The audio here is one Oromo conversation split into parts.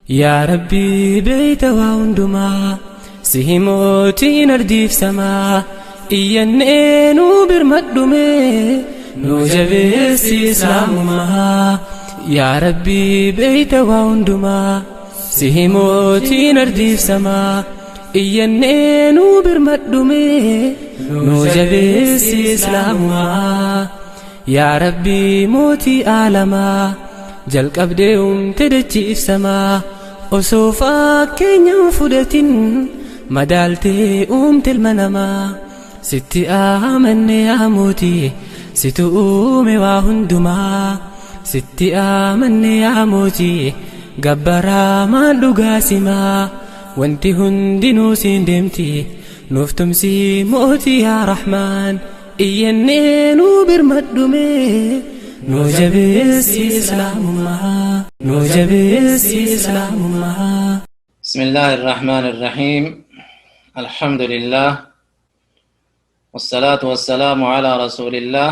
يا ربي بيت وعندما سهموتي نرديف سما إيانينو برمدومي نوجبسي إسلامما يا ربي بيت وعندما سهموتي نرديف سما إيانينو برمدومي نوجبسي إسلامما يا ربي موتي أعلما جل قبدهم تدتي السما أصوفا كينيا فدتين مدالتي المنما ستي آمن يا موتي ستؤومي وهندما ستي آمن يا موتي قبرا ما لقاسما وانتي هندنو سندمتي نفتمسي موتي يا رحمن إيانينو برمدومي نوجبسي إسلامما بسم الله الرحمن الرحيم الحمد لله والصلاة والسلام على رسول الله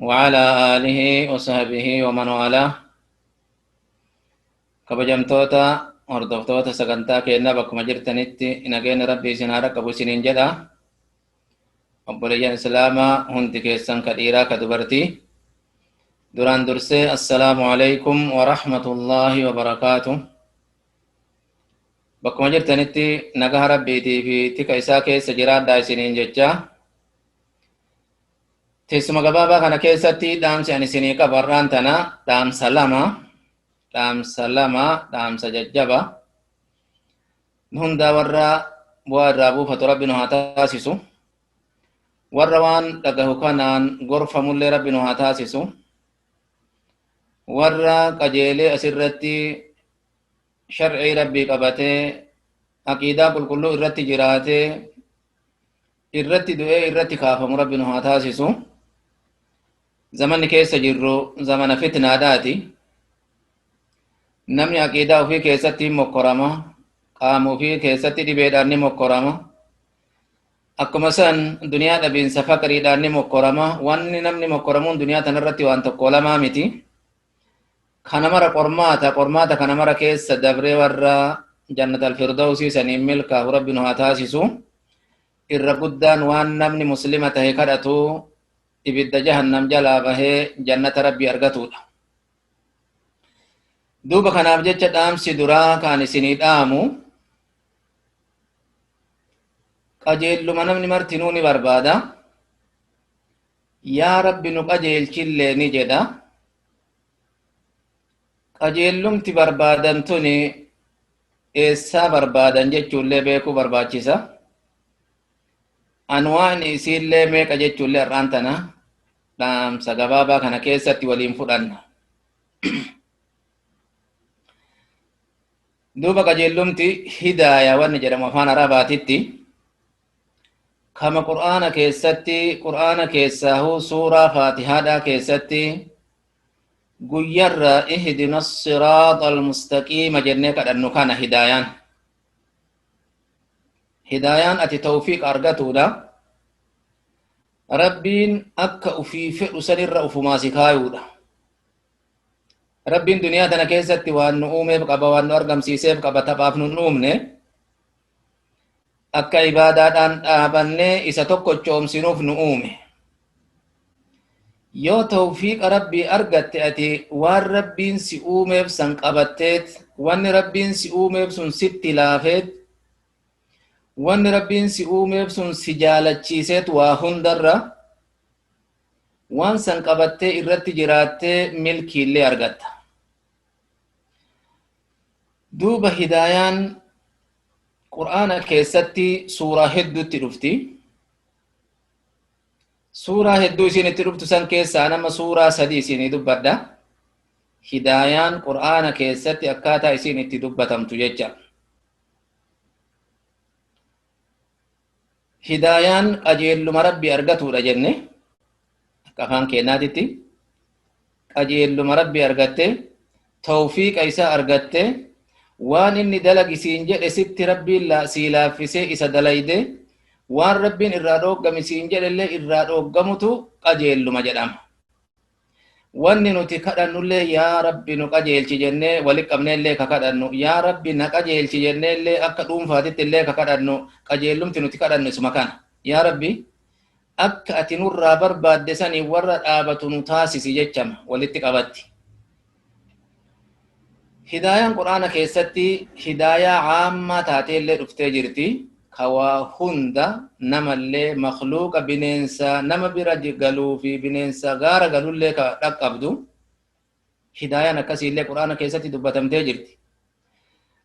وعلى آله وصحبه ومن والاه كبجمتوتا هردفتوتا سقنتا كينا بكما جرتنتي إنجين ربي سنارك أبو سنين جدا أبوليان سلاما هنتي كيسان كديرا كدبرتي duraan dursee assalaamu alaykum wa rahmatullahi wa barakaatuh. Bakkuma jirtanitti nagaa rabbiitii fi tika isaa keessa jiraadhaa isiniin jecha teessuma gabaabaa kana keessatti dhaamsi ani isinii qabu har'aan tana dhaamsa jajjaba hundaa warra bu'aa irraa buufatu rabbi nu haa taasisu, warra waan dhagahu kanaan gorfamullee rabbi nu haa taasisu, warra qajeelee asirratti shar'ii rabbii qabatee aqiidaa qulqulluu irratti jiraatee irratti du'ee irratti kaafamu rabbi nu haa taasisu. Zamanni keessa jirru zamana fitnaadhaati. Namni aqiidaa ofii keessatti mokkorama, qaama ofii keessatti dhibeedhaan ni mokkorama. Akkuma san duniyaa dhabiinsa faqriidhaan ni mokkorama. Wanni namni mokkoramuun duniyaa tanarratti waan tokko lamaa miti. Kana mara qormaata kana mara keessa dabree warra jannatal firdawsii saniin milkaahu rabbi nu haa taasisu. Irra guddaan waan namni muslima tahe kadhatu ibidda jahannam jalaa bahee jannata rabbii argatudha. Duuba kanaaf jecha dhaamsi duraa kan isinii dhaamu qajeelluma namni martinuu ni barbaada. Yaa rabbi nu qajeelchillee ni jedha. Qajeellumti barbaadan tuni eessaa barbaadan jechuullee beekuu barbaachisa. Anwaan isiillee meeqa jechuullee har'aan tana dhaamsa gabaabaa kana keessatti waliin fudhanna. Duuba qajeellumti hidaaya wanni jedhamu afaan arabaatitti kama qur'aana keessaahu suuraa faatihaadhaa keessatti guyyarra ihdina siraata almustaqiima jennee kadhannu kana hidaayaan ati tawfiiq argatuudha. Rabbiin akka ufii fedhu sanirra ufumaa si kaayuudha. Rabbiin duniyaa tana keessatti waan nu uumeef qaba, waan nu argamsiiseef qaba, taphaaf nu uumne. Akka ibaadaadhaan dhaabannee isa tokko coomsinuuf nu uume. Yoo tawfiiqa rabbii argatte ati waan rabbiin si uumeef san qabatteet, wanni rabbiin si uumeef sun sitti laafeet, wanni rabbiin si uumeef sun si jaalachiiseet waa hundarra waan san qabattee irratti jiraattee milkiillee argatta. Duuba hidaayaan qur'aana keessatti suuraa hedduutti dhufti. Suuraa hedduu isin itti dhuftu san keessaa nama suuraa 3 isinii dubbadha. Hidaayaan qur'aana keessatti akkaataa isin itti dubbatamtu jecha. Hidaayaan qajeelluma rabbii argatuudha jenne akka afaan keenyaatitti. Qajeelluma rabbii argatte, tawfiiqa isaa argatte, waan inni dalagisiin jedhe sitti rabbiin sii laaffisee isa dalayde, waan rabbiin irraa dhooggame siin jedhellee irraa dhooggamutu qajeelluma jedhama. wanni nuti kadhannullee yaa rabbi nu qajeelchi jennee walitti qabneellee ka kadhannu yaa rabbi na qajeelchi jenneellee akka dhuunfaatitti illee ka kadhannu qajeellumti nuti kadhannu isuma kana yaa rabbi akka ati nurraa barbaadde sanii warra dhaabatu nu taasisi jechama walitti qabatti. Hidaayaan quraana keessatti hidaayaa caammaa taateellee dhuftee jirti. Kawaa hunda namallee makhluuqa bineensa nama bira galuu fi bineensa gaara galullee ka dhaqqabdu hidaayaan akkasiillee quraana keessatti dubbatamtee jirti.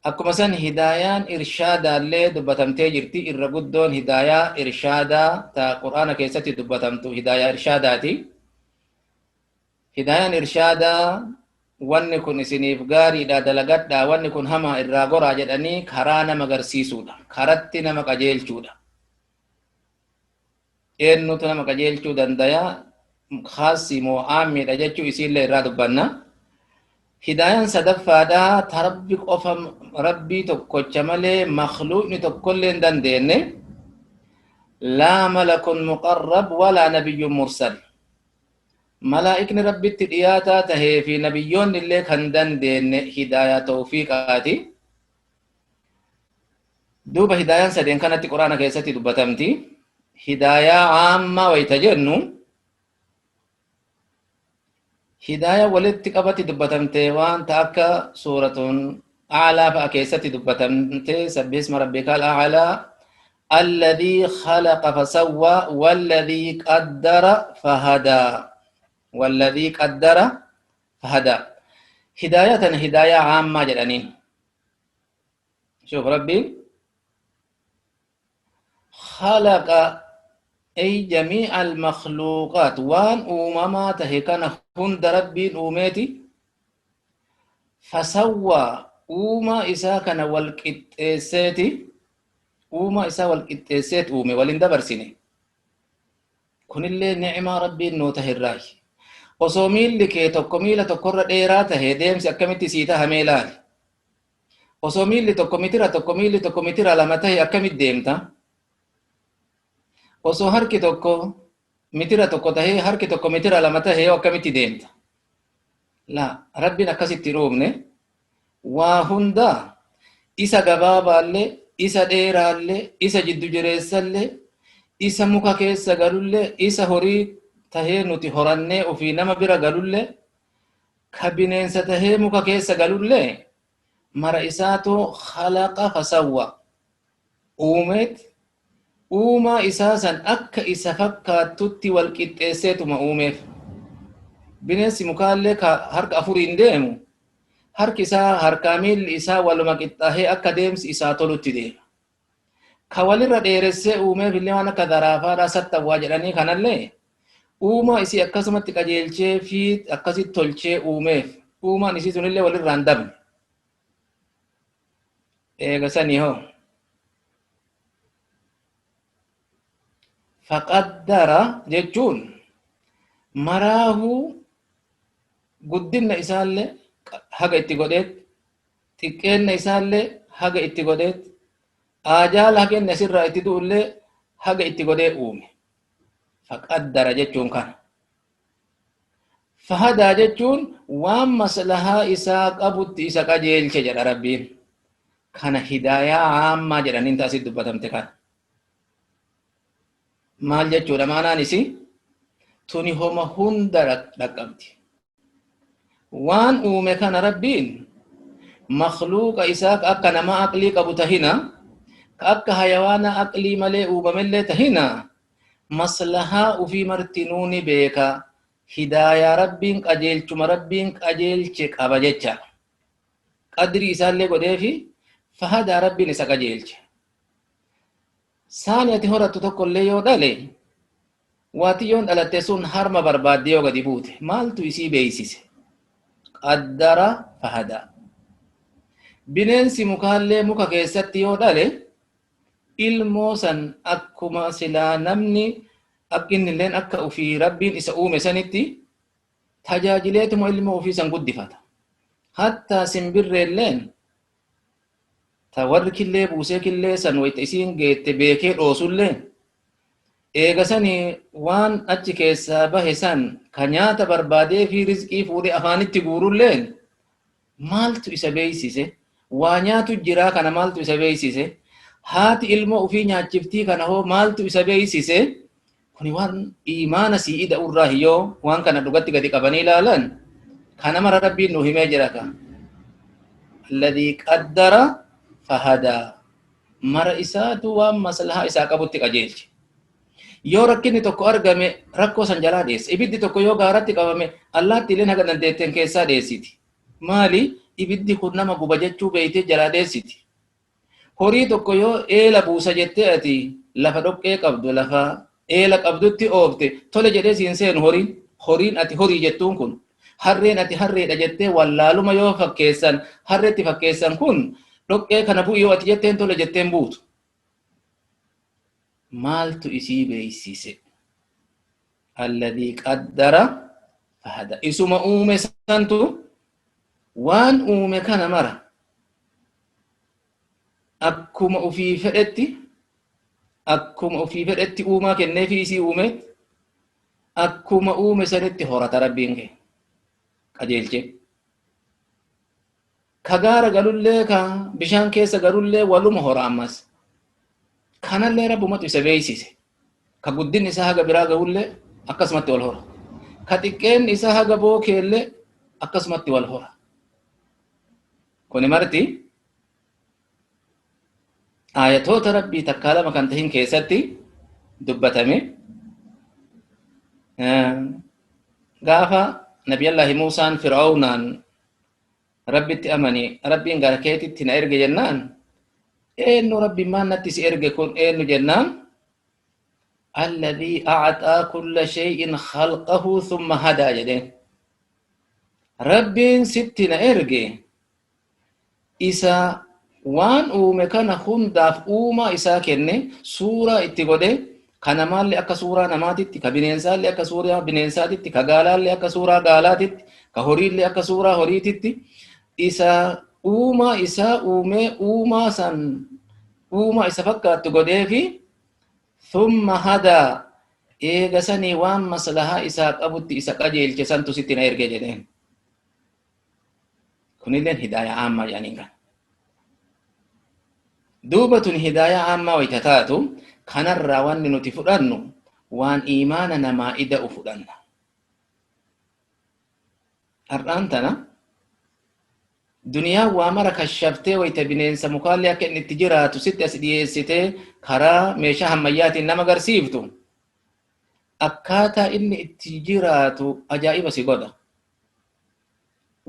Akkuma san hidaayaan irshaadaallee dubbatamtee jirti. Irra guddoon hidaayaa irshaadaa ta quraana keessatti dubbatamtu hidaayaa irshaadaati. Hidaayaan irshaadaa wanni kun isiniif gaariidha dalagadha wanni kun hamaa irraa goraa jedhanii karaa nama agarsiisuudha karatti nama qajeelchuudha. Eenyutu nama qajeelchuu dandaya khaasi moo aammiidha jechuu isiillee irraa dubbanna. Hidaayaan sadaffaadha ta rabbi qofa rabbii tokkocha malee makhluuqni tokkollee hin dandeenye laa malakun muqarrab walaa nabiyyun mursal malaa'ikni rabbitti dhiyaataa tahee fi nabiyyoonni illee kan dandeenye hidaayaa tawfiiqaati. Duuba hidaayaan sadeen kanatti quraana keessatti dubbatamti. Hidaayaa caammaa wayta jennu hidaayaa walitti qabatti dubbatamte waan ta akka suuratun a'laa fa'a keessatti dubbatamte sabbihisma rabbikal a'laa alladhii khalaqa fasawwaa walladhii qaddara fahadaa والذي قدر فهدى. هداية هداية عامة جدانين. شوف ربي خلق أي جميع المخلوقات وان أمامات هكذا هند ربي أميتي فسوى أوما إساكنا والكتسيتي أوما إسا والكتسيت أومي والإندبر سيني كن اللي نعمة ربي نوته الراي osoo miilli kee tokko miila tokkorra dheeraa tahee deemsi akkamitti sii tahamee ilaali. Osoo miilli tokko mitira lama tahee akkamitti deemta? Osoo harki tokko mitira tokko tahee harki tokko mitira lama tahee akkamitti deemta? La rabbiin akkasitti roobne waa hundaa isa gabaabaallee isa dheeraallee isa jiddu jireessallee isa muka keessa galullee isa horii tahee nuti horannee ofii nama bira galullee ka bineensa tahee muka keessa galullee mara isaatu khalaqa fasawwa uumeet uumaa isaa san akka isa fakkaattutti wal qixxeesseetuma uumeef. Bineensi mukaallee ka harka afuriin deemu harki isaa harkaa miilli isaa waluma qixxaahee akka deemsi isaa tolutti deema. Ka walirra dheeressee uumeef illee waan akka daraafaadhaa sattawwaa jedhanii kanallee uumaa isii akkasumatti qajeelchee fi akkasitti tolchee uumeef uumaan isii sunillee walirraan dabne. Eegasanii hoo faqaddara jechuun maraahuu guddinna isaallee haga itti godheet xiqqeenna isaallee haga itti godheet aajaala hageenna asirraa itti du'ullee haga itti godhee uume. Faqaddara jechuun kana. Fahadaa jechuun waan maslahaa isaa qabutti isa qajeelche jedha rabbiin. Kana hidaayaa caammaa jedhaniin taasisu dubbatamte kana. Maal jechuudha maanaan isi tuni homa hunda dhaqqabdi. Waan uume kana rabbiin makhluuqa isaa akka nama aqlii qabu tahina ka akka hayawaana aqlii malee uumamellee tahina maslahaa ufii martinuuni beeka hidaayaa rabbiin qajeelchuma rabbiin qajeelche qaba jecha qadrii isaallee godheefi fahadaa rabbiin isa qajeelche. Saani ati horattu tokkollee yoo dhale waatiyyoon dhalatte sun harma barbaadde yoo gadi buute maaltu isii beeysise? Qaddara fahadaa. Bineensi mukaallee muka keessatti yoo dhale ilmoo san akkuma silaa namni akkinnilleen akka ufii rabbiin isa uume sanitti tajaajileetuma ilmoo ufii san guddifata. Hattaa simbirreelleen ta warri killee buusee killee san wayta isiin geette beekee dhoosulleen eegasanii waan achi keessaa bahe san ka nyaata barbaadee fi rizqii fuudhee afaanitti guurulleen maaltu isa beeksise? Waa nyaatu jiraa kana maaltu isa beeksise? Haati ilma ofii nyaachiftii kana hoo maaltu isa beeksise? Kuni waan imaana si'ida urraa hiyyoo waan kana dhugatti gadi qabanii ilaalan kana mara rabbiin nu himee jira ka alladhii qaddara fahadaa mara isaatu waan maslahaa isaa qabutti qajeelche. Yoo rakkinni tokko argame rakkoo san jalaa dheessa. Ibiddi tokko yoo gaaratti qabame allaattiileen haga dandeetteen keessaa dheessiti. Maali? Ibiddi kun nama guba jechuu beeytee jalaa dheessiti. Horii tokko yoo eela buusa jettee ati lafa dhoqqee qabdu lafa eela qabdutti oofte tole jedhee siin seenu horiin ati horii jettuun kun harreen ati harreedha jettee wallaaluma yoo fakkeessan harreetti fakkeessan kun dhoqqee kana bu'i yoo ati jetteen tole jetteen buutu. Maaltu isii beeksise? Alladhii qaddara fahada. Isuma uume santu waan uume kana mara akkuma ofii fedhetti uumaa kennee fi isii uumeet akkuma uume sanitti horata rabbiin kee qajeelche. Ka gaara galullee ka bishaan keessa galullee waluma hora ammas. Kanallee rabbumatu isa beeksise. Ka guddin isaa haga biraa gahullee akkasumatti wal hora. Ka xiqqeen isaa haga bookeellee akkasumatti wal hora. Kuni marti ayatoota rabbii takkaa lama kan tahin keessatti dubbatame. Gaafa nabiyallaahi Muusaan Fir'aawnaan rabbitti amani rabbiin gara keetitti na erge jennaan eenyu rabbiin maan natti si erge kun eenyu jennaan alladhii a'xaa kulla shay'in khalqahu thumma hadaa jedheen. Rabbiin sitti na erge isa waan uume kana hundaaf uumaa isaa kenne suuraa itti godhe ka namaallee akka suuraa namaatitti ka bineensaallee akka suuraa bineensaatitti ka gaalaallee akka suuraa gaalaatitti ka horiillee akka suuraa horiititti isa uumaa isaa uumee uumaa san uumaa isa fakkaattu godhee fi thumma hadaa eegasanii waan maslahaa isaa qabutti isa qajeelche santu sitti na erge jedheen. Kunilleen hidaayaa aammaa jedhaniin kan. Duubatun hidaayaa aammaa wayta taatu kanarraa wanni nuti fudhannu waan imaana namaa ida'u fudhanna. Har'aan tana duniyaa waa mara kashaftee wayta bineensa mukaallee akka inni itti jiraatu sitti as dhiyeessitee karaa meeshaa ammayyaatiin nama agarsiiftu akkaataa inni itti jiraatu ajaa'iba si godha.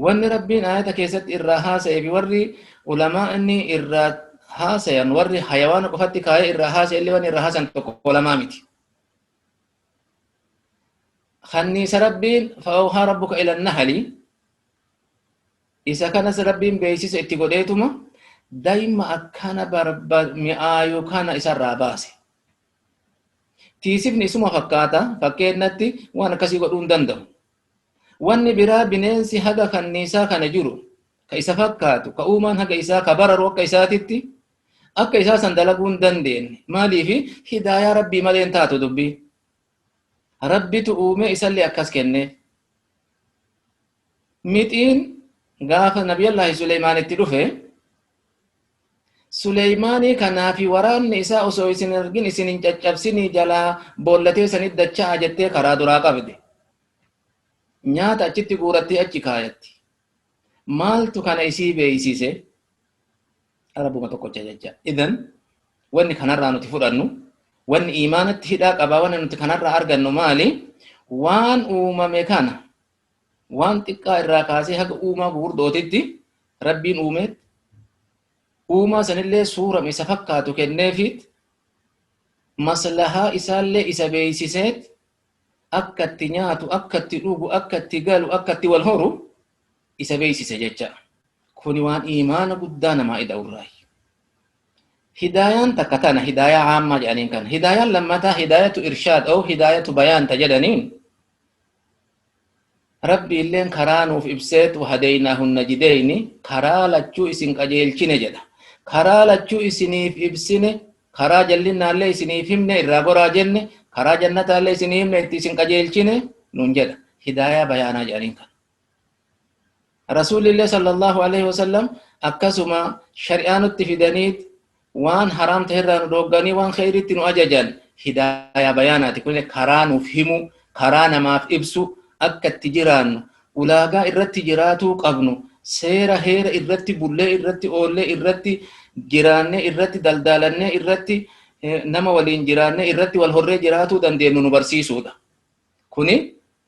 Wanni rabbiin ayata keessatti irraa haasa'ee fi warri ulamaa inni irraa haasayan warri hayawaana qofatti kaayee irraa haasa'e illee wanni irraa haasan tokko lamaa miti. Kanniisa rabbiin fa'oohaa rabbuka ila nahali isa kanas rabbiin beeksisa itti godheetuma daa'ima akkana mi'aayu kana isarraa baase. Tiisifni isuma fakkaata fakkeenyatti waan akkasii godhuu hin danda'u. Wanni biraa bineensi haga kanniisaa kana jiru ka isa fakkaatu ka uumaan haga isaa ka bararu akka isaatitti akka isaa san dalaguu hin dandeenye. Maaliif hidaayaa rabbii malee hin taatu dubbii. Rabbitu uume isallee akkas kenne. Mixiin gaafa nabiyallaahi Suleymaanitti dhufe Suleymaanii kanaafi waraanni isaa osoo isin argin isin hin caccabsinii jalaa boollatee sanit dacha'aa jettee karaa duraa qabde. Nyaata achitti guurattee achi kaayatti. Maaltu kana isii beeksise? Rabbuma tokkocha jecha. Idan wanni kanarraa nuti fudhannu wanni imaanatti hidhaa qabaa wanni nuti kanarraa argannu maali? Waan uumame kana waan xiqqaa irraa kaasee haga uumaa gurguddootitti rabbiin uumeet uumaa sanillee suurame isa fakkaatu kenneefit maslahaa isaallee isa beeksiseet akka itti nyaatu akka itti dhugu akka itti galu akka itti wal horu isa beeksise jecha. Kuni waan imaana guddaa namaa ida'urraayi. Hidaayaan takka tana hidaayaa aammaa jedhaniin kan. Hidaayaan lammataa hidaayatu irshaad oo hidaayatu bayaan jedhaniin rabbi illeen karaa nuuf ibseet wahadaynaahu najidayni karaa lachuu isin qajeelchine jedha. Karaa lachuu isiniif ibsine karaa jallinnaallee isiniif himne irraa goraa jenne كرا جنة الله سنين لتسين قجيلشين ننجد هداية بيانا جانين رسول الله صلى الله عليه وسلم أكسما شريان التفيدانيت وان حرام تهران روغاني وان خيرت نواججان هداية بيانات كل كران وفهمو كران ما في إبسو أكا التجران ولاغا إرتي جراتو قبنو سيرا هير إرتي بولي إرتي أولي إرتي جراني إرتي دلدالني إرتي نما ولين جراني إرتي والهرّي جراتو دندينو نبرسي سودا كوني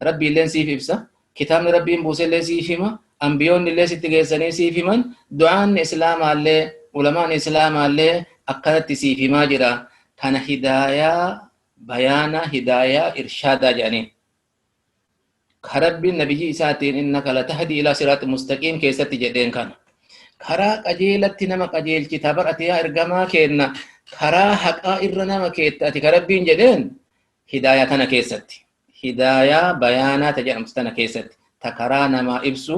ربي اللين سيف إبسا كتاب ربي مبوسي اللين سيفيما أنبيون اللين ستغيساني سيفيمان دعان إسلام اللي علماء إسلام اللي أكدت سيفيما جرا كان هداية بيانا هداية إرشادا جانين كرب النبي إساتين إنك لتهدي إلى صراط مستقيم كيست جدين كان كرا قجيلت نما قجيل كتابر أتيا إرقما كينا كرا حقا إرنما كيت أتي كربين جدين هداية تنا كيست هداية بيانا تجرم ستنا كيست تكرا نما إبسو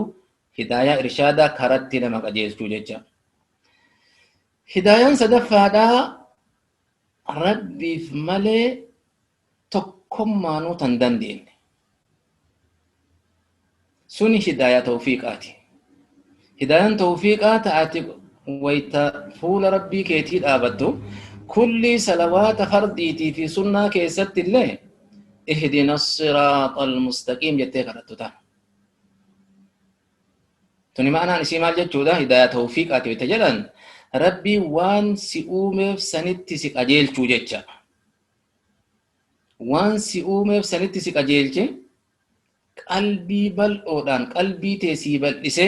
هداية إرشادا كرت نما قجيل جوججا هداية صدفادا ربي في ملي تكم مانو تندندين سني هداية توفيقاتي هداية توفيقات آتي ويتا فول ربي كيتيد آبدو كل صلوات فرديتي في سنة كيست الله اهدنا الصراط المستقيم جتة كرتوتا توني معنى نسيمال جتودا هداية توفيقاتي ويتجلن ربي وان سيؤمف سنتي سيك أجيل چوجيچا وان سيؤمف سنتي سيك أجيل چه قلبي بل أودان قلبي تيسي بل إسي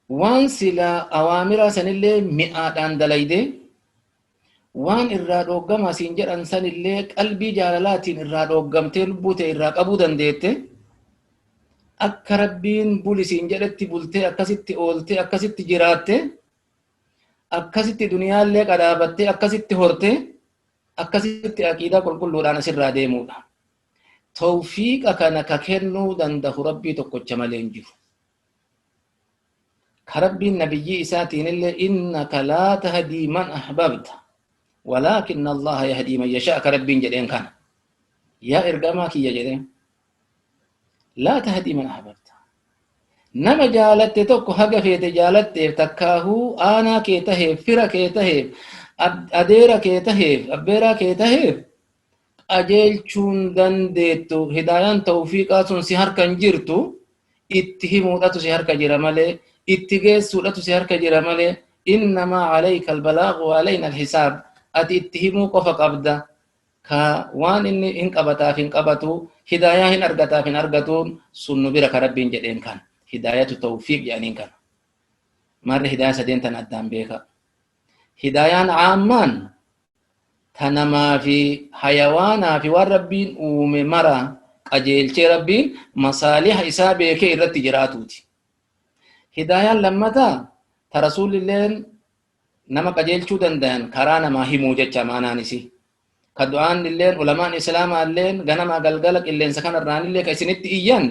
وان سلا أوامر سنلي مئات دلائده وان إراد أوغم سنجر أنسان اللي قلبي جالالات إراد أوغم تلبوت إراد أبودان ديته akka rabbiin bulisiin jedhetti bultee akkasitti ooltee akkasitti jiraatte akkasitti duniyaallee qadaabattee akkasitti horte akkasitti aqiidaa qulqulluudhaan asirraa deemuudha tawfiiqa kana ka kennuu dandahu rabbii tokkocha malee hin jiru ka rabbiin nabiyyii isaatiin illee innaka laa tahdii man ahbabta walaakinna allaha yahdii man yashaa ka rabbiin jedheen kana yaa ergamaa kiyya jedheen لا تهدي من أحببت نما جالت توك هجا في تجالت تكاهو أنا كيته فرا كيته أديرا كيته أبيرا كيته أجيل شون دن ديتو هدايان توفيقات سهر كنجرتو اتهمو داتو سهر كجرمالي اتجاه سورة سهر كجرمالي إنما عليك البلاغ وعلينا الحساب اتهمو قفق أبدا كوان إني إنك أبتا فينك أبتو هداية هن أرغتا فين أرغتون سنو برك ربين جدين كان هداية توفيق يعني كان مر هداية سدين تنادام بيكا هداية عامان تنما في حيوانا في وربين وممرا أجيل شي ربين مصالح إسابة كي إرد تجراتوتي هداية لما ترسول الله نما أجيل شو دندان كرانا ما هي موجة معنا نسي كدعان اللين علماء الإسلام اللين غنما قلقلق اللين سكان الران اللي كيسنت إيان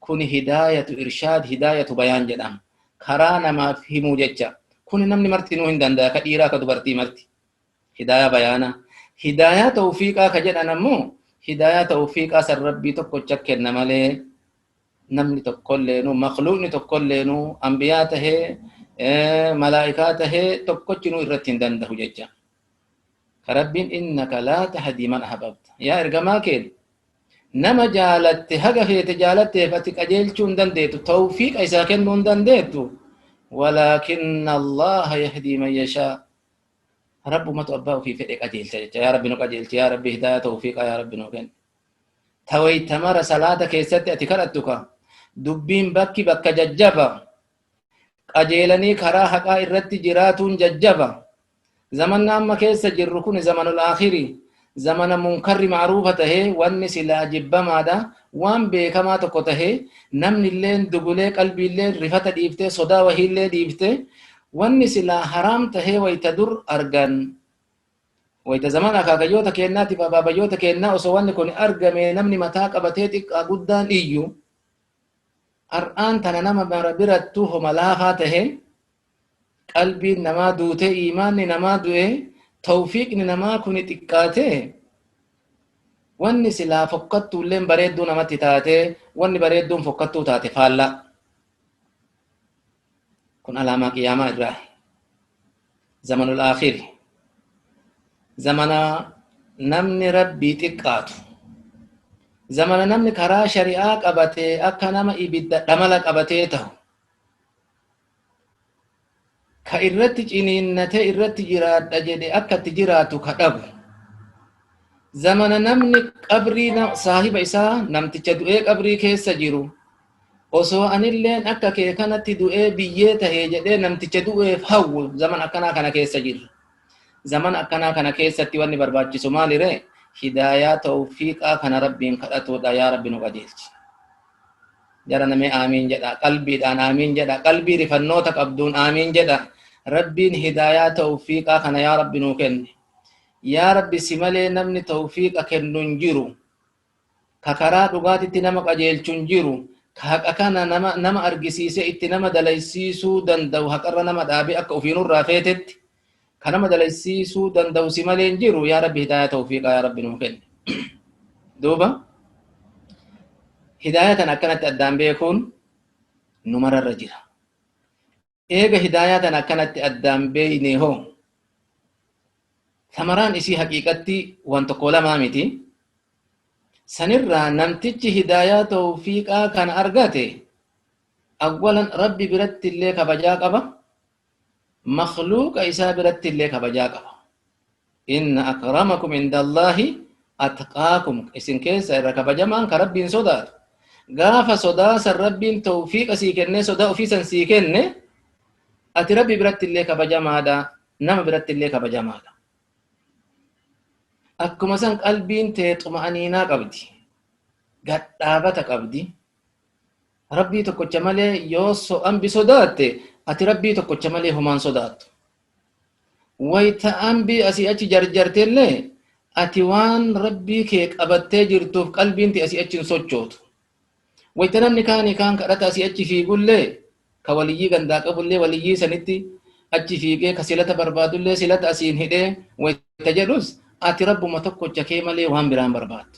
كون هداية إرشاد هداية بيان جدام كرانا ما في موجة كون نمني مرتي نوهن دندا كديرا كدبرتي مرتي هداية بيانا هداية توفيقا كجد أنمو هداية توفيقا سر ربي تقو چكر نمالي نمني تقول لينو مخلوقني تقول لينو أنبياته ملائكاته تقو چنو إرتين دنده ججا ربين إنك لا تهدي من أحببت يا إرجما كيل نما جالت هجا في تجالت فتك أجيل شون دنديتو توفيق أي ساكن من دنديتو ولكن الله يهدي من يشاء رب ما تقبله في فئك أجيل يا رب نك أجيل يا رب هداية توفيق يا رب نكين توي تمر صلاتك يسد أتكرتك دبين بكي بك ججبا أجيلني كرا حقا إرت جراتون ججبا زمن أما كيس جركون زمن الآخري زمن منكر معروفة هي وان سلا جبا مادا وان بكما تقوته نمن اللين دقلي قلبي اللين رفت ديبته صدا وهي اللين ديبته وان سلا حرام تهي ويتدر أرغن ويتزمان أكاك يوتا كينا تبا بابا يوتا كينا وسوان لكون أرغمي نمن متاك أبتيتك أقودان إيو أرآن تننما بربرتوه ملافاته قلبي نما دوته إيمان نما دوه tawfiiqni namaa kun xiqqaatee wanni silaa fokkattuulleen bareedduu namatti taatee wanni bareedduun fokkattuu taate faallaa. kun alaamaa qiyaamaa irraa zamanul aakhiri zamana namni rabbii xiqqaatu zamana namni karaa shari'aa qabatee akka nama ibidda dhamala qabatee ta'u ka irratti ciniinnatee irratti jiraadha jedhe akka itti jiraatu ka dhabu zamana namni qabrii saahiba isaa namticha du'ee qabrii keessa jiru osoo anilleen akka kee kanatti du'ee biyyee tahee jedhee namticha du'eef hawwu zaman akkanaa kana keessa jirra. zaman akkanaa kana keessatti wanni barbaachisu maalire hidaayaa tawfiiqaa kana rabbiin kadhatudha. yaa rabbi nu qajeelchi. jara namee aamiin jedha, qalbiidhaan aamiin jedha, qalbii rifannoota qabduun aamiin jedha. rabbiin hidaayaa tawfiiqaa kana yaa rabbi nuu kenne. yaa rabbi si malee namni tawfiiqa kennu hin jiru, ka karaa dhugaatitti nama qajeelchu hin jiru, ka haqa kana nama argisiise itti nama dalaysiisuu danda'u, haqarra nama dhaabe akka ufiinurraa feetetti ka nama dalaysiisuu danda'u si malee hin jiru. yaa rabbi hidaayaa tawfiiqaa yaa rabbi nuu kenne. duuba hidaayaa tan akkanatti addaan beekuun nu mararra jira. eega hidaayaa tan akkanatti addaan beeyne hoo samaraan isii haqiiqatti waan tokko lamaa miti. sanirraa namtichi hidaayaa tawfiiqaa kan argate awwalan rabbi biratti illee kabajaa qaba, makhluuqa isaa biratti illee kabajaa qaba. inna akramakum indallaahi atqaakum, isin keessa irra kabajamaan ka rabbiin sodaatu. gaafa sodaa san rabbiin tawfiiqa sii kenne, sodaa ofii san sii kenne, ati rabbi biratti illee kabajamaadha, nama biratti illee kabajamaadha. akkuma san qalbiin tee xuma'aniinaa qabdi, gadhaabata qabdi. rabbii tokkocha malee yoo ambi sodaatte ati rabbii tokkocha malee homaan sodaattu. wayta ambi asii achi jarjartellee ati waan rabbii kee qabattee jirtuuf qalbiin tee asii achi hin sochootu. wayta namni kaan kadhata asii achi fiigullee ka waliyyii gandaa qabullee waliyyii sanitti achi fiigee ka silata barbaadullee silata asiin hidhee wayta jedhus ati rabbuma tokkocha kee malee waan biraan barbaaddu.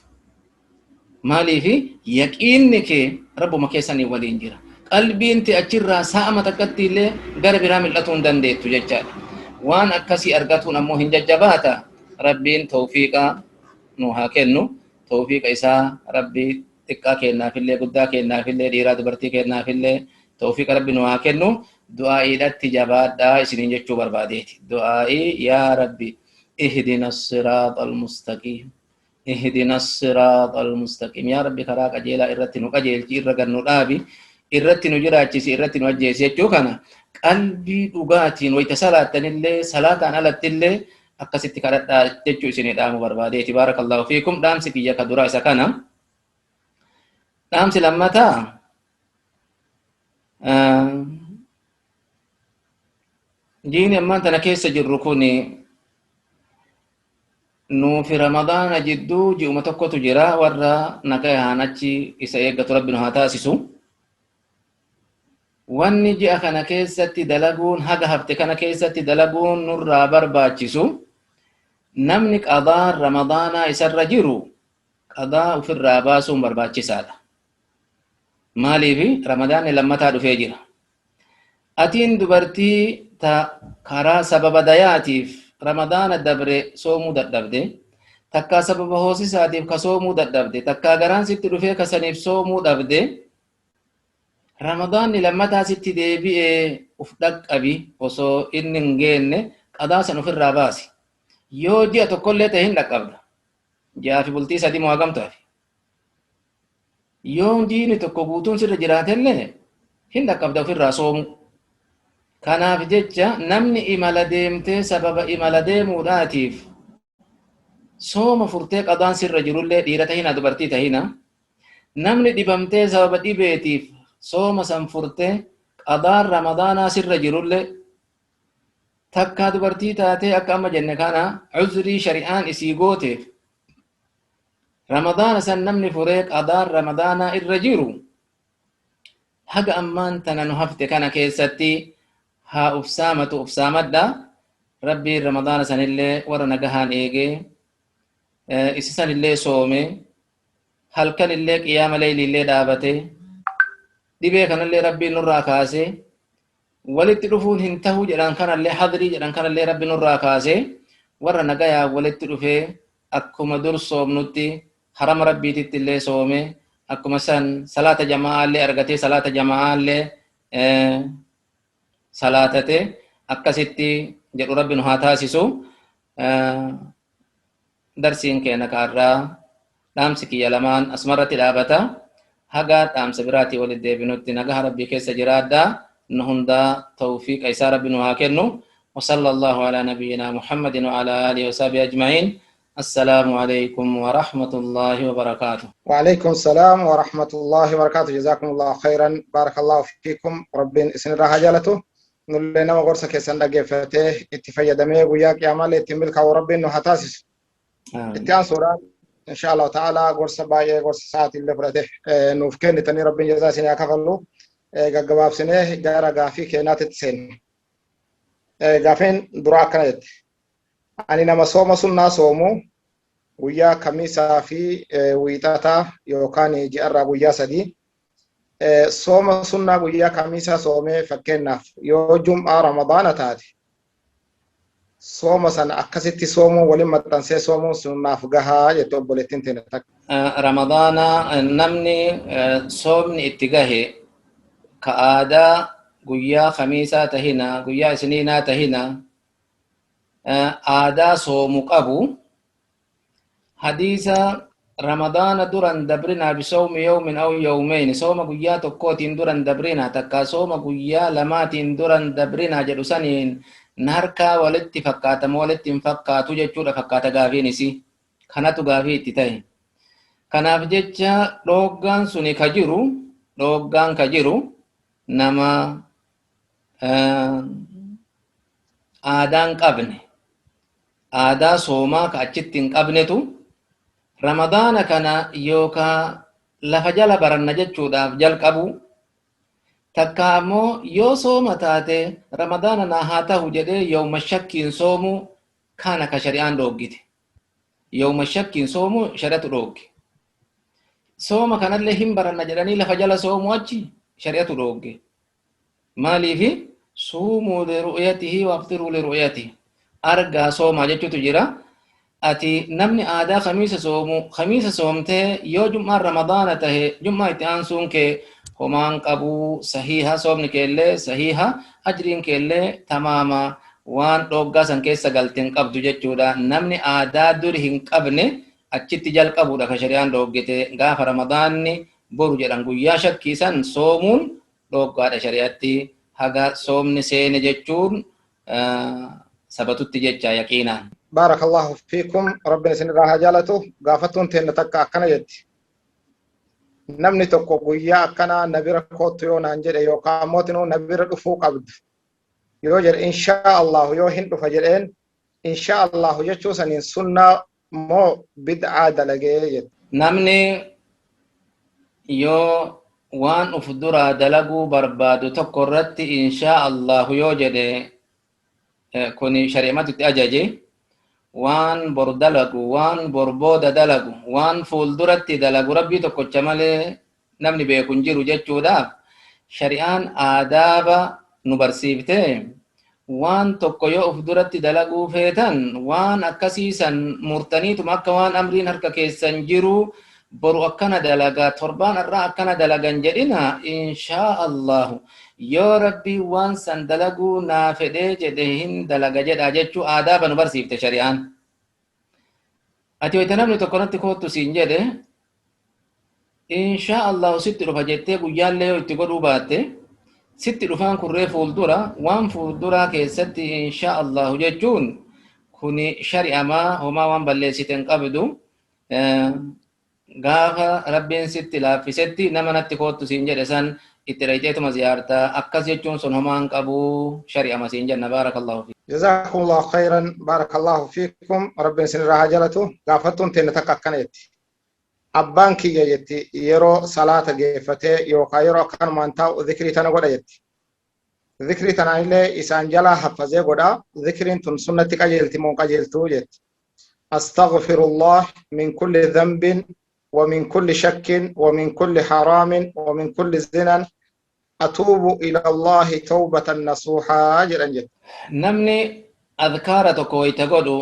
maaliifi yaqiinni kee rabbuma keessanii waliin jira. qalbiin tee achirraa sa'ama takkatti illee gara biraa mil'atuu hin dandeettu jechaadha. waan akkasii argatuun ammoo hin jajjabaata. rabbiin tawfiiqa nu haa kennu. tawfiiqa isaa rabbii xiqqaa kennaafillee guddaa kennaafillee dhiiraa dubartii kennaafillee tawfiiqa rabbi nu haa kennu. du'aa'iidhatti jabaadhaa isiniin jechuu barbaadeeti. du'aa'ii yaa rabbi اهدنا الصراط المستقيم اهدنا الصراط المستقيم. يا ربي كراك أجيلا إرتي نقجيل إرقا نرابي إرتي نجراجيسي إرتي نوجيسي يجوكنا قلبي دقاتين ويتسالات اللي صلاة على اللي أقسيتي كارتا ججو سيني دامو برباديتي. بارك الله فيكم. دامسي كي يكا دراسة كان دامسي لما تا جيني أمان تنكيس جركوني nu fi ramadaana jidduu ji'uma tokkotu jira warra nagahaan achi isa eeggatu rabbi nu haa taasisu. wanni ji'a kana keessatti dalaguun haga hafte kana keessatti dalaguun nurraa barbaachisu namni qadaa ramadaanaa isarra jiru qadaa ofirraa baasuun barbaachisaadha. maaliifi ramadaanni lammataa dhufee jira. atiin dubartii ta karaa sababa dayaatiif ramadaana dabre soomuu dadhabde, takkaa sababa hoosisaatiif ka soomuu dadhabde, takkaa garaan sitti dhufee kasaniif soomuu dhabde, ramadaanni lammataa sitti deebi'ee uf dhaqqabi osoo inni hin geenne qadaa san ofirraa baasi. yoo ji'a tokkollee ta'e hin dhaqqabda. ji'aa fi bultii sadii moo hagam taate. yoo jiini tokko guutuun sirra jiraatellee hin dhaqqabda ofirraa soomu. kanaaf jecha namni imala deemtee sababa imala deemuudhaatiif sooma furtee qadaan sirra jirullee dhiira tahina dubartii tahina, namni dhibamtee sababa dhibeetiif sooma san furtee qadaan ramadaanaa sirra jirullee, takkaa dubartii taatee akka amma jenne kana uzrii shari'aan isii gooteef ramadaana san namni furee qadaan ramadaanaa irra jiru haga ammaan tana nu hafte kana keessatti haa ufsaamatu ufsaamadha. ربي رمضان سن اللي ورا نجهان إيجي إسسن اللي صومي هل كان اللي قيام ليل اللي دابته دبي كان اللي ربي نور كاسي ولت رفون هنتهو جلان كان اللي حضري جلان كان اللي ربي نور كاسي ورا نجايا ولت رفي أكو مدور صوم نتي حرم ربي تتلي صومي أكو مثلا صلاة جماعة اللي أرغتي صلاة جماعة اللي صلاة تي أكستي جرو ربي نهاتا سيسو درسين كينا كارا دامسكي يلمان أسمرت الآبتا هغا دامس براتي ولد بنوتي نغا ربي كيس جرادا نهندا توفيق أيسا ربي نهاكنو وصلى الله على نبينا محمد وعلى آله وصحبه أجمعين السلام عليكم ورحمة الله وبركاته. وعليكم السلام ورحمة الله وبركاته. جزاكم الله خيرا. بارك الله فيكم. ربي اسن راها جالته نلنا وغرسك سندا جفته اتفايا دمي وياك يا مال تملك وربي انه هتاسس اتيان سورة ان شاء الله تعالى غرس باي غرس ساعه اللي فرده نوفكن تني ربي جزاسنا كفلو غغباب سنه جارا غافي كينات تسن غافين دراكنت ani nama sooma sunnaa soomu guyyaa kamiisaa fi wiixataa yookaan ji'arraa guyyaa sadii sooma sunnaa guyyaa kamiisaa soomee fakkeenyaaf yoo jum'aa ramadaana taate sooma sana akkasitti soomuu waliin maxxansee soomuun sunnaaf gahaa jettee obboleettiin teenya takka. Ramadaana namni soomni itti gahe ka aadaa guyyaa kamiisaa tahina guyyaa isniinaa tahina aadaa soomu qabu hadiisa ramadaana duran dabrinaa bisawmi yawmin aw yawmayn sooma guyyaa tokkootiin duran dabrinaa takka sooma guyyaa lamaatiin duran dabrinaa jedhu saniin harkaa walitti fakkaatamu walitti hin fakkaatu jechuudha fakkaata gaafiinisi kanatu gaafii itti ta'e kanaaf jecha dhooggaan suni ka jiru nama aadaan qabne aadaa soomaa ka achitti hin qabnetu ramadaana kana yookaa lafa jala baranna jechuudhaaf jalqabu takka ammoo yoo sooma taate ramadaana naa haa ta'u jedhee yawma shakkiin soomu kana ka shari'aan dhoggite yawma shakkiin soomu shari'atu dhogge sooma kanallee hin baranna jedhanii lafa jala soomu achi shari'atu dhogge maaliifi suumuu liru'yatihi waqtiruu liru'yatihi argaa soomaa jechuutu jira ati namni aadaa khamiisa soomtee yoo jum'aan ramadaana tahe jum'aa itti aansuun kee homaan qabuu sahiha soomni keellee sahiha ajriin keellee tamaama waan dhoggaa san keessa galteen qabdu jechuudha namni aadaa duri hin qabne achitti jalqabuudha ka shari'aan dhoggite gaafa ramadaanni boru jedhan guyyaa shakkiisan soomuun dhoggaadha shari'atti haga soomni seene jechuun sabatutti jecha yaqiinaan. Barakallahu fiikum. Rabbiin isin irraa jaalatu gaafattuun teenya takka akkana jetti. Namni tokko guyyaa akkana nabira kootu yoo naan jedhe yookaan mootinuu nabira dhufuu qabdu yoo jedhe inshaa Allahu yoo hin dhufa jedheen inshaa Allahu jechuu saniin sunnaa moo bid'aa dalagee jedhe. Namni yoo waan uf duraa dalaguu barbaadu tokko irratti inshaa Allahu yoo jedhe kuni shari'amatti ajaje waan bor dalagu waan bor booda dalagu waan fuulduratti dalagu rabbii tokkocha malee namni beeku hin jiru jechuudhaaf shari'aan aadaaba nu barsiifte waan tokko yoo uf duratti dalaguu feetan waan akkasiisan murtaniituma akka waan amriin harka keessan jiru boru akkana dalaga torbaan irraa akkana dalagan jedhina inshaa Allahu yoo rabbii waan san dalaguu naa fedhee jedhe hin dalaga jedha jechuu aadaaba nu barsiifte shari'aan ati wayita namni tokko natti koottu siin jedhe inshaa Allahu sitti dhufa jettee guyyaallee yoo itti godhuu baatte sitti dhufaan kurree fuuldura waan fuulduraa keessatti inshaa Allahu jechuun kuni shari'amaa homaa waan balleessite hin qabdu gaafa rabbiin sitti laaffisetti nama natti koottu siin jedhe san itti rayiteetuma ziyaarta akkas jechuun sun homaan qabu shari'ama siin jenna baarakallahu fi jazakumullahu khairan barakallahu fiikum rabbiin isin irraa jaalatu gaafattuun teenya takka akkana jetti abbaan kiyya jetti yeroo salaata geeffatee yookaan yeroo akkanumaan taa'u dhikrii tana godha jetti ذكري تنايلة إسان جلا حفظه قدا ذكر تن سنة قجلت من قجلتو جت أستغفر الله من كل ذنب ومن كل شك ومن كل حرام ومن كل زنا أتوب إلى الله توبة نصوحا جدا جد namni adkaara tokko wayta godhu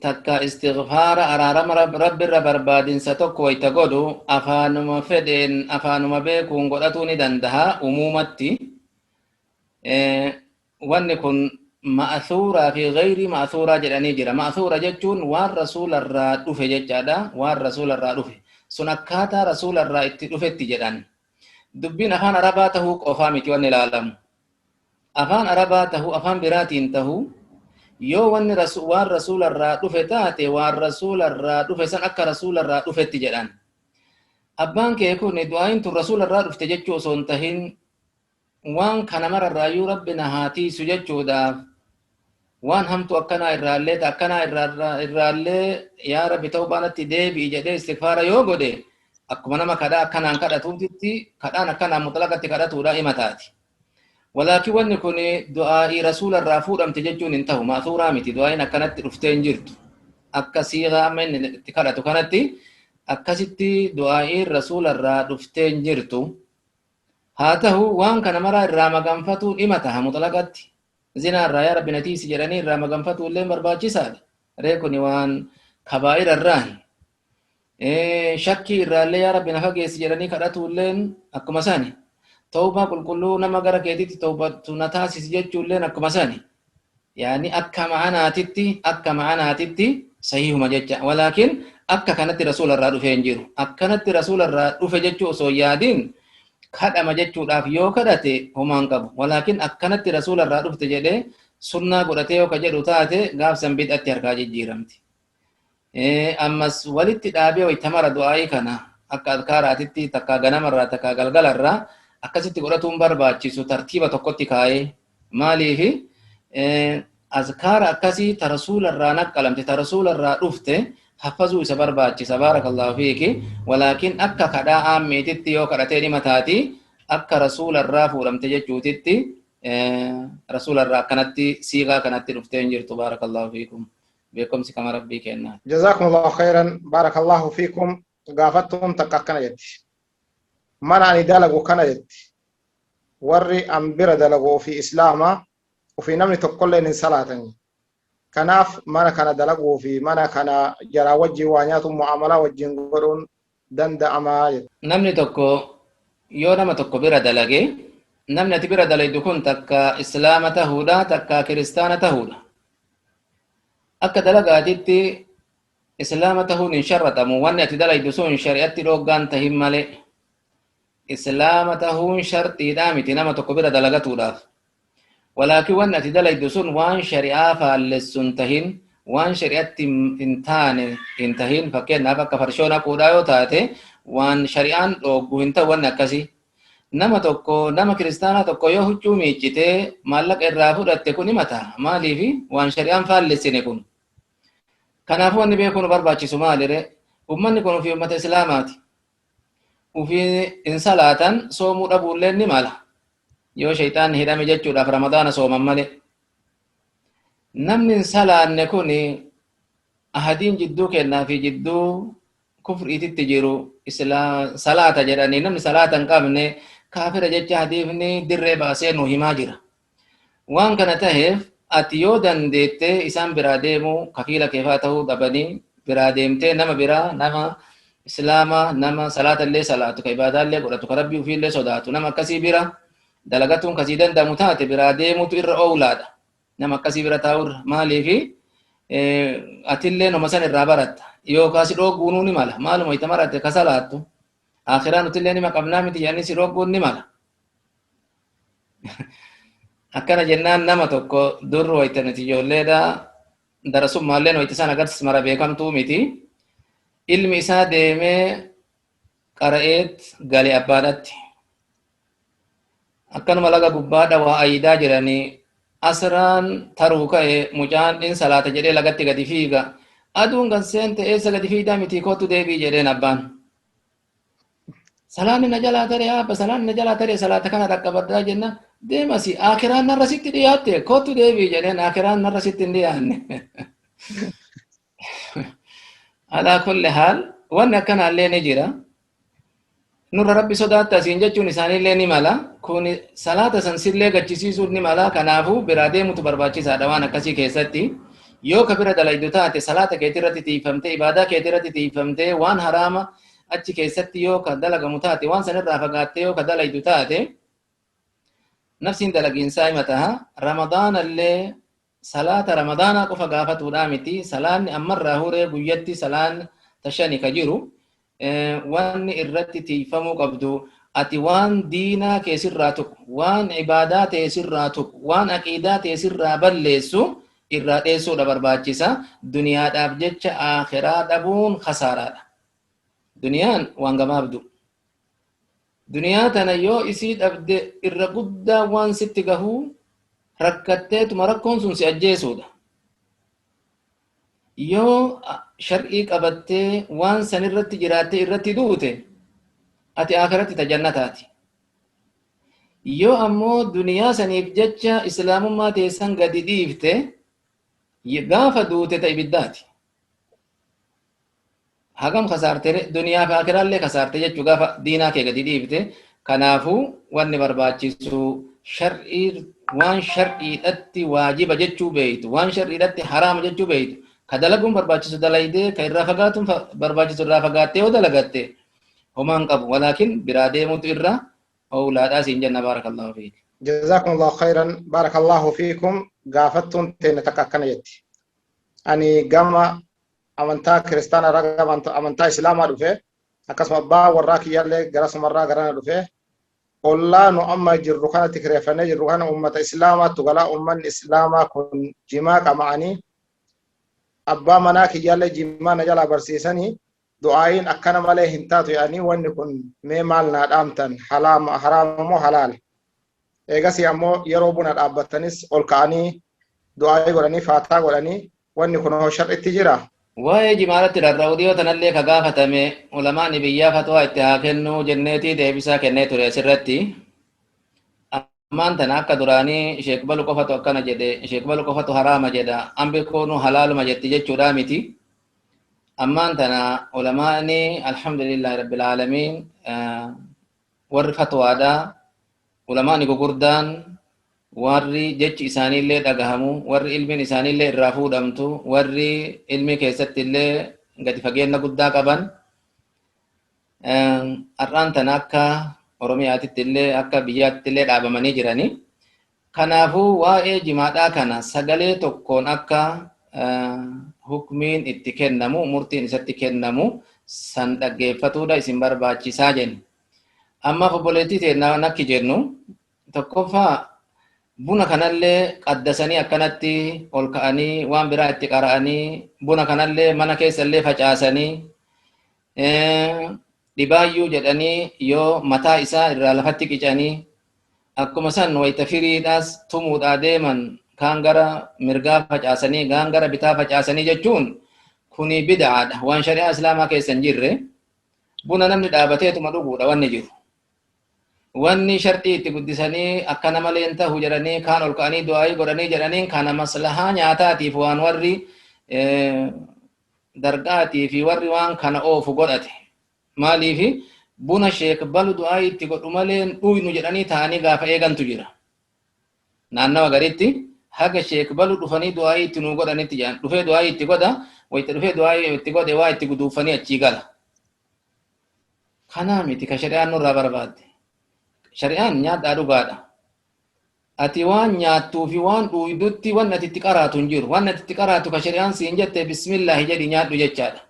takka istighfaara araarama rabbirra barbaadinsa tokko wayta godhu afaanuma fedheen afaanuma beekuun godhatuu ni dandaha umuumatti wanni kun ma'thuuraa fi gayri ma'thuuraa jedhanii jira. Ma'thuura jechuun waan rasuularraa dhufe jechaadha. Waan rasuularraa dhufe sun akkaataa rasuularraa itti dhufetti jedhan. Dubbiin afaan arabaa tahuu qofaa miti wanni ilaalamu. Afaan arabaa tahuu afaan biraatiin tahuu yoo wanni waan rasuularraa dhufe taate waan rasuularraa dhufe san akka rasuularraa dhufetti jedhan. Abbaan kee kun du'aayin tun rasuularraa dhufte jechuu osoo hin tahin waan kana mararraayyuu rabbi na haa tiisu jechuudhaaf waan hamtu akkanaa irraallee akkanaa irraallee yaa rabbi ta'uu baanatti deebi'i jedhee istighfaara yoo godhe akkuma nama kadhaa akkanaan kadhatuutitti kadhaan akkanaan mutlaqatti kadhatuudha hima taati. Walaakin wanni kun du'aa'ii rasuularraa fuudhamte jechuun hin tahu ma'thuuraa miti. Du'aa'iin akkanatti dhuftee hin jirtu. Akka siigaa amma inni itti kadhatu kanatti akkasitti du'aa'iin rasuularraa dhuftee hin jirtu. Haa ta'u waan kana maraa irraa maganfatuun hima taha mutlaqatti. Zinaarraa yaa rabbi na tiisi jedhanii irraa maganfatuun illee barbaachisaadha. Ree kuni waan kabaa'ira irraahi. Shakkii irraallee yaa rabbi na fageessi jedhanii kadhatuun illee akkuma sani. Tawbaa qulqulluu nama gara keetitti tawbatu na taasisi jechuulleen akkuma sani. Yaani akka ma'anaatitti sahihuma jecha. Walaakin akka kanatti rasuularraa dhufee hin jiru. Akkanatti rasuularraa dhufe jechuu osoo yaadiin kadhama jechuudhaaf yoo kadhate homaan qabu. Walaakin akkanatti rasuularraa dhufte jedhee sunnaa godhatee yoo ka jedhu taate gaafsan bid'atti harkaa jijjiiramti. Ammas walitti dhaabee waytamara du'aa'ii kana akka adkaaraatitti takka ganamarraa takka galgalarraa akkasitti godhatuun barbaachisu tartiiba tokkotti kaa'ee maaliifi azkaara akkasii ta rasuularraa naqqalamte ta rasuularraa dhufte haffazuu isa barbaachisa baarakallahu fiiki. Walaakin akka kadhaa aammiititti yoo kadhatee dhima taati akka rasuularraa fuudhamte jechuutitti rasuularraa akkanatti siigaa kanatti dhuftee hin jirtu baarakallahu fiikum. Beekumsi kama rabbii kennaa. Jazakumullahu khairan baarakallahu fiikum. Gaafattuun takka akkana jetti. Mana ani dalagu kana jetti. Warri an bira dalagu ofii islaamaa ofii namni tokkolleen hin salaatanii. Kanaaf mana kana dalaguu fi mana kana jaraa wajjin waa nyaatu mu'amalaa wajjin godhuun danda'amaa jedha. Namni tokko yoo nama tokko bira dalage namni ati bira dalaydu kun takka islaama tahuudha takka kiristaana tahuudha. Akka dalagaatitti islaama tahuun hin sharratamu wanni ati dalaydu sun shari'atti dhoggaan tahin malee. Islaama tahuun sharxiidhaa miti nama tokko bira dalagatuudhaaf. Walaakin wanni ati dalaydu sun waan shari'aa faallessun tahin waan shari'atti hin tahin fakkeenyaaf akka farshoon haquudhaa yoo taate waan shari'aan dhoggu hin ta'u wanni akkasii. Nama tokko nama kiristaanaa tokko yoo huccuu miiccitee maallaqa irraa fudhatte kun himata maaliifi waan shari'aan faallessine kun. Kanaafuu wanni beekuun barbaachisu maalire ummanni kun ofii ummata islaamaati. Ufii hin salaatan soomuu dhabuullee ni mala. Yoo shaytaan hidhame jechuudhaaf ramadaana sooman malee. Namni hin salaanne kun ahadiin jidduu kennaa fi jidduu kufriititti jiru salaata jedhanii namni salaata hin qabne kaafira jecha hadiifni dirree baasee nu himaa jira. Waan kana taheef ati yoo dandeette isaan biraa deemuu kafiila keefaa ta'uu dhabanii biraa deemtee nama biraa nama islaama nama salaata illee salaatu ka ibaadaa illee godhatu ka rabbii ofii illee sodaatu nama akkasii bira dalagatuun kasii danda'amu taate biraa deemutu irra oolaadha. Nama akkasii bira taa'urra maaliifi atillee nama san irraa baratta yookaan si dhogguunuu ni mala maaluma itti maratte ka salaattu akhiraa nutillee nima qabnaa miti jedhanii si dhogguun ni mala. Akkana jennaan nama tokko dur wayta nuti ijoolleedha darasummaalleen wayta isaan agarsiis mara beekamtuu miti. Ilmi isaa deemee qara'eet gale abbaadhatti. Akkanuma laga gubbaadha waa ayidaa jiranii asraan taruu ka'e mucaan in salaata jedhee lagatti gadi fiiga. Aduun kan seente eessa gadi fiidaa miti kootu deebii jedheen abbaan. Salaanni na jalaa taree abba salaanni na jalaa taree salaata kana dhaqqabaddaa jenna deemasi akiraan narra sitti dhiyaatte kootu deebii jedheen akiraan narra sitti hin dhiyaanne. Alaa kulli haal wanni akkanaallee ni jira. Nurra rabbi sodaattaa siin jechuun isaaniillee ni mala. Kun salaata san sillee gachisiisuun ni mala. Kanaafuu biraa deemutu barbaachisaadha waan akkasii keessatti. Yoo ka bira dalaydu taate salaata keetii irratti tiifamtee ibaadaa keetii irratti tiifamtee waan haraama achi keessatti yoo ka dalagamu taate waan sanirraa fagaattee yoo ka dalaydu taate nafsiin dalagiinsaa hima taha. Ramadaanallee salaata ramadaanaa qofa gaafatuudhaa miti. Salaanni ammarraa huree guyyatti salaan tashani ka jiru wanni irratti tiifamuu qabdu ati waan diinaa keessirraa tuqu waan ibaadaa teessirraa tuqu waan aqiidaa teessirraa balleessu irraa dheessuudha barbaachisa. Duniyaadhaaf jecha akhiraa dhabuun khasaaraadha. Duniyaan waan gabaabdu. Duniyaa tana yoo isii dhabde irra guddaa waan sitti gahuu rakkatteetuma rakkoon sun si ajjeesuudha. Yoo shar'ii qabattee waan san irratti jiraattee irratti duute ati akhiratti tajannataati. Yoo ammoo duniyaa saniif jecha islaamummaa teessan gadi dhiifte gaafa duute ta ibiddaati. Hagam kasaarte duniyaa fi akhiraallee kasaarte jechuu gaafa diinaa kee gadi dhiifte. Kanaafuu wanni barbaachisu shar'ii waan shar'iidhatti waajiba jechuu beeytu waan shar'iidhatti haraama jechuu beeytu ka dalaguun barbaachisu dalaydee ka irraa fagaatuun barbaachisu irraa fagaattee yoo dalagatte homaan qabu walaakin biraa deemutu irra awlaadhaa siin jenna baarakallahu fiik. جزاكم الله خيرا بارك الله فيكم قافتون تين تكاكنا يتي أني جمع أمانتا كريستانا رجع أمانتا إسلام أدوفه أكسم با وراك يالله جرس مرة جرنا أدوفه الله نو أما جرّخانة تكريفنا جرّخانة أمة إسلام تقلا أمة إسلام كن جماع كمعني أبا مناك يالله جماع نجلا برسيسني دعائين أكنا ماله هنتاتو يعني ونكون مالنا أمتن حرام حرام مو حلال eegasi ammoo yeroo buna dhaabbattanis ol ka'anii du'aa godhanii faataa godhanii wanni kun shar'itti jira. Waa'ee jimaalatti rarra'uu tanallee ka gaafatame ulamaani biyyaa fatwaa itti haa kennu jenneetii deebisaa kennee ture asirratti. Ammaan tana akka duraanii Sheek Balu qofatu akkana jedhe Sheek Balu qofatu haraama jedha ambi kunu halaaluma jetti jechuudha miti. Ammaan tana ulamaani alhamdulillahi rabbil aalamiin warri fatwaadhaa ulamaani gugurdaan warri jechi isaaniillee dhagahamu warri ilmiin isaaniillee irraa fuudhamtu warri ilmi keessatti illee gadi fageenya guddaa qaban har'aan tana akka oromiyaatitti illee akka biyyaatti illee dhaabamanii jirani. Kanaafuu waa'ee jimaadhaa kana sagalee tokkoon akka hukmiin itti kennamu murtiin isatti kennamu san dhaggeeffatuudha isin barbaachisaa jenna. Amma obboleettii teennaa nakki jennu tokkoffaa buna kanallee qaddasanii akkanatti ol ka'anii waan biraa itti qara'anii buna kanallee mana keessallee facaasanii dhibaayyuu jedhanii yoo mataa isaa irraa lafatti qicanii akkuma san wayita firiidhaas tumuudhaa deeman kaan gara mirgaa facaasanii kaan gara bitaa facaasanii jechuun kuni bid'aadha waan shari'aa islaamaa keessa hin jirre. Buna namni dhaabateetuma dhuguudha wanni jiru. Wanni shartii itti guddisanii akkana malee hin tahu jedhanii kaan ol ka'anii du'aa godhanii jedhanii kana maslahaa nyaataatiif waan warri dargaatii fi warri waan kana oofu godhate. Maaliif buna Sheek Balu du'aa itti godhu malee dhuynu jedhanii ta'anii gaafa eegantu jira. Naannawa garitti haga Sheek Balu dhufanii du'aa itti nuu godhanitti jedhan dhufee du'aa itti godha wayita dhufee du'aa itti godhe waa itti guduufanii achii gala. Kanaa miti ka shari'aan nurraa barbaadde. Shari'aan nyaadhaa dhugaadha. Ati waan nyaattuu fi waan dhuydutti waan ati itti qaraatu hin jiru. Waan ati itti qaraatu ka shari'aan siin jette bismillaahi jedhi nyaadhu jechaadha.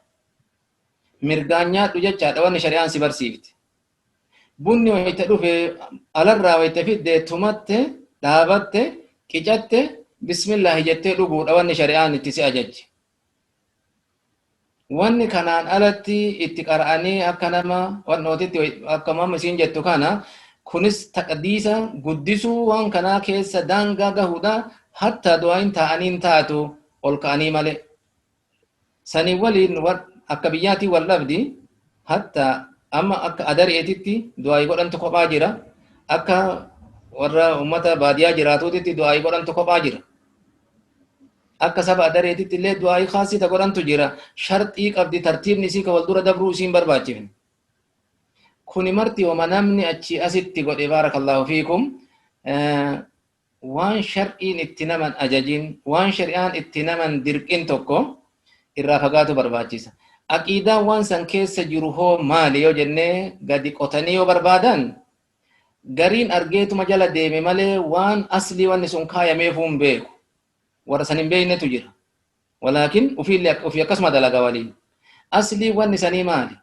Mirgaan nyaadhu jechaadha wanni shari'aan si barsiifte. Bunni wayita dhufe alarraa wayita fidde tumatte dhaabatte qicatte bismillaahi jettee dhuguudha wanni shari'aan itti si ajajje. Wanni kanaan alatti itti qara'anii akka nama wannootitti akka mamma isiin jettu kana kunis taqdiisa guddisuu waan kanaa keessa daangaa gahuudha hatta du'aayin ta'aniin taatu ol ka'anii malee. Sanii waliin akka biyyaatii wal dhabdi hatta amma akka adareetitti du'aayi godhantu kophaa jira akka warra ummata baadiyaa jiraatuutitti du'aa'ii godhantu kophaa jira. Akka saba dareetitti illee du'aa'ii khaasii ta godhantu jira. Sharxii qabdi tartiibni isii ka wal dura dabruu isiin barbaachifne. Kuni marti wama namni achi asitti godhe baarakallahu fiikum waan shar'iin itti naman ajajin waan shari'aan itti naman dirqin tokko irraa fagaatu barbaachisa. Aqiidaan waan san keessa jiru hoo maali yoo jennee gadi qotanii yoo barbaadan gariin argeetuma jala deeme malee waan aslii wanni sun kaayameefuu hin beeku. Warra san hin beeknetu jira. Walaakin ofii akkasuma dalaga waliin. Aslii wanni sanii maali?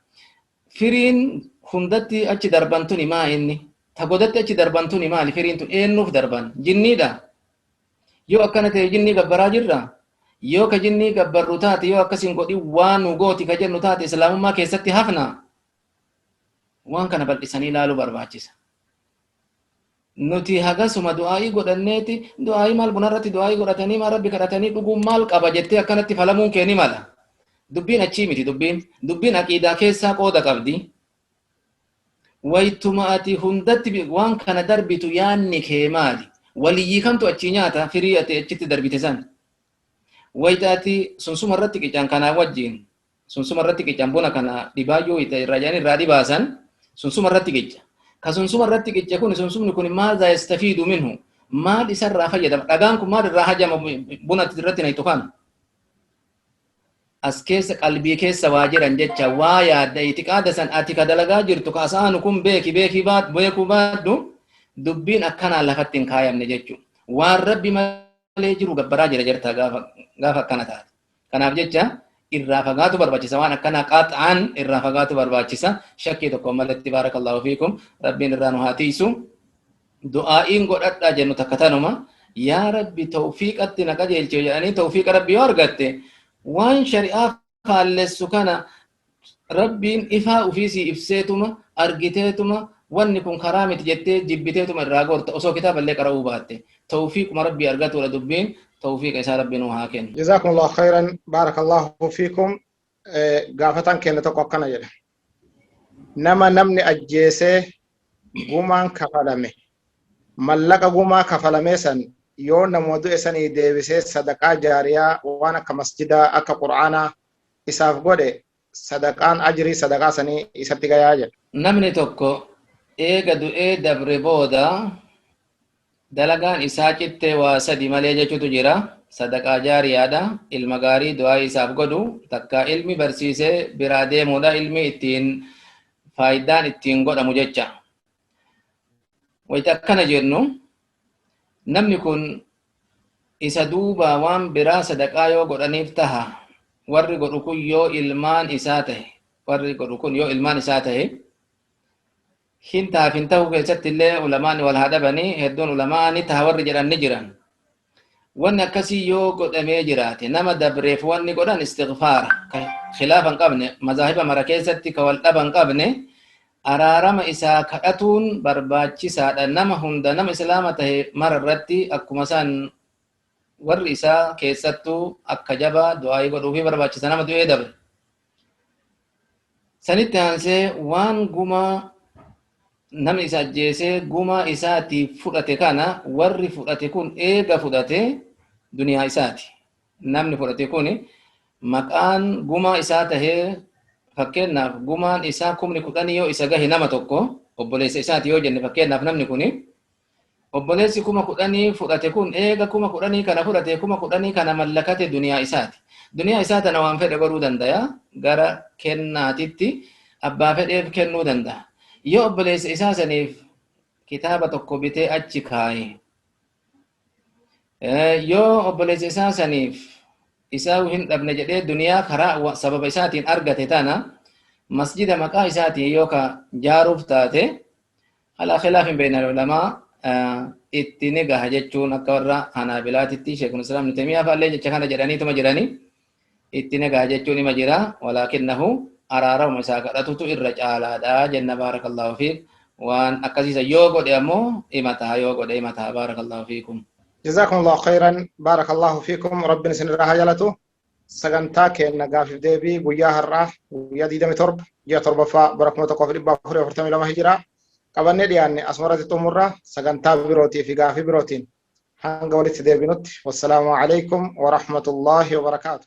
Firiin hundatti achi darbantuni maa inni? Ta godatti achi darbantuni maali? Firiin tun eennuuf darban? Jinniidha. Yoo akkana ta'e jinnii gabbaraa jirra. Yoo ka jinnii gabbarru taate yoo akkasin godhi waan nu gooti ka jennu taate islaamummaa keessatti hafna. Waan kana bal'isanii ilaaluu barbaachisa. Nuti hagasuma du'aa'ii godhanneeti du'aa'ii maal bunarratti du'aa'ii godhatanii maa rabbi kadhatanii dhuguun maal qaba jettee akkanatti falamuun keeni mala. Dubbiin achii miti dubbiin aqiidaa keessaa qooda qabdi. Waytuma ati hundatti waan kana darbitu yaanni kee maali? Waliyyii kamtu achii nyaata firii ati achitti darbite san. Wayta ati sunsuma irratti qicaan kanaa wajjin sunsuma irratti qicaan buna kana dhibaayyoo irraa jedhanii irraa dhibaasan sunsuma irratti qica. Kasunsuma irratti qicha kun sunsumni kun maadha yastafiidu minhu maal isarraa fayyadama dhagaan kun maal irraa hajama buna irratti na itti kan as keessa qalbii keessa waa jiran jecha waa yaadda itiqaada san ati ka dalagaa jirtu ka asaanu kun beekuu baaddu dubbiin akkanaan lafatti hin kaayamne jechuudha. Waan rabbi malee jiru gabbaraa jira jirta gaafa akkana taate. Kanaaf jecha irraa fagaatu barbaachisa waan akkana qax'aan irraa fagaatu barbaachisa. Shakkii tokko malatti baarakallahu fiikum rabbiin irraa nu haa tiisu. Du'aa'iin godhadhaa jennu takka tanuma yaa rabbi tawfiiqatti na qajeelche jedhanii tawfiiqa rabbi yoo argatte waan shari'aa faallessu kana rabbiin ifaa ufiisii ibseetuma argiteetuma wanni kun karaa miti jettee jibbiteetuma irraa gorta osoo kitaaballee qara'uu baatte tawfiiquma rabbii argatuudha dubbiin توفيق إسا ربنا وهاكين. جزاكم الله خيرا بارك الله فيكم. قافتان كينا تقوقنا جدا نمني أجيسي قمان كفلمي ملقا قما كفلمي سن يون نمودو إسان إيديوسي صدقاء جارية وانا كمسجدة أكا قرآن إساف قولي صدقان أجري صدقاء سني إسابتقا ياجل نمني توقو إيقا دو إيه دبري بودا dalagaan isaa cittee waa sadi malee jechuutu jira. Sadaqaa jaariyaadha. Ilma gaarii du'aa isaaf godhu takka ilmi barsiisee biraa deemuudha ilmi ittiin faayidaan ittiin godhamu jecha. Wayita akkana jennu namni kun isa duuba waan biraa sadaqaa yoo godhaniif taha warri godhu kun yoo ilmaan isaa tahe hintaaf hin ta'u keessatti illee ulamaan wal haadhabanii hedduun ulamaani taha warri jedhanni jiran. Wanni akkasii yoo godhamee jiraate nama dabreef wanni godhan istighfaara khilaafa hin qabne mazaahiba mara keessatti ka wal dhaba hin qabne araarama isaa kadhatuun barbaachisaadha. Nama hunda nama islaama tahe mara irratti akkuma isaan warri isaa keessattuu akka jabaa du'aa'ii godhuufi barbaachisa nama du'ee dabre. Sanitti aansee waan gumaa namni isa ajjeesee gumaa isaatiif fudhate kana warri fudhate kun eega fudhate duniyaa isaati. Namni fudhate kun maqaan gumaa isaa tahee fakkeenyaaf gumaan isaa 10,000 yoo isa gahe nama tokko obboleessa isaati yoo jenne fakkeenyaaf namni kun obboleessi 10,000 fudhate kun eega 10,000 kana fudhate 10,000 kana mallakate duniyaa isaati. Duniyaa isaa tana waan fedhe godhuu danda'a gara kennaatitti abbaa fedheef kennuu danda'a. Yoo obboleessa isaa saniif kitaaba tokko bitee achi kaaye yoo obboleessa isaa saniif isaa hin dhabne jedhee duniyaa karaa sababa isaatiin argate tana masjida maqaa isaatiin yoo ka jaaruuf taate ala khilaafin bayna ulamaa itti ni gaha jechuun akka warra Hanaabilaatitti Sheekul Islaam Ibn Taymiyaa fa'allee jecha kana jedhaniituma jiranii itti ni gaha jechuun ima jira walaakinnahu araarama isaa kadhatutu irra caalaadha jenna baarakallahu fiik waan akkasiisa yoo godhe ammoo imataa yoo godhe imataa baarakallahu fiikum. جزاكم الله خيرا بارك الله فيكم ربنا سنراها جلته سجنتا كأن قافل دبي وياه الراف ويا دي دم ترب يا ترب فا بركمة تقف ربا فري فرتمي لما هجرا qabanne dhiyaanne asmarratti xumurra sagantaa birootii fi gaafii birootiin hanga walitti deebinutti wassalaamu alaykum wa rahmatullahi wa barakaatu.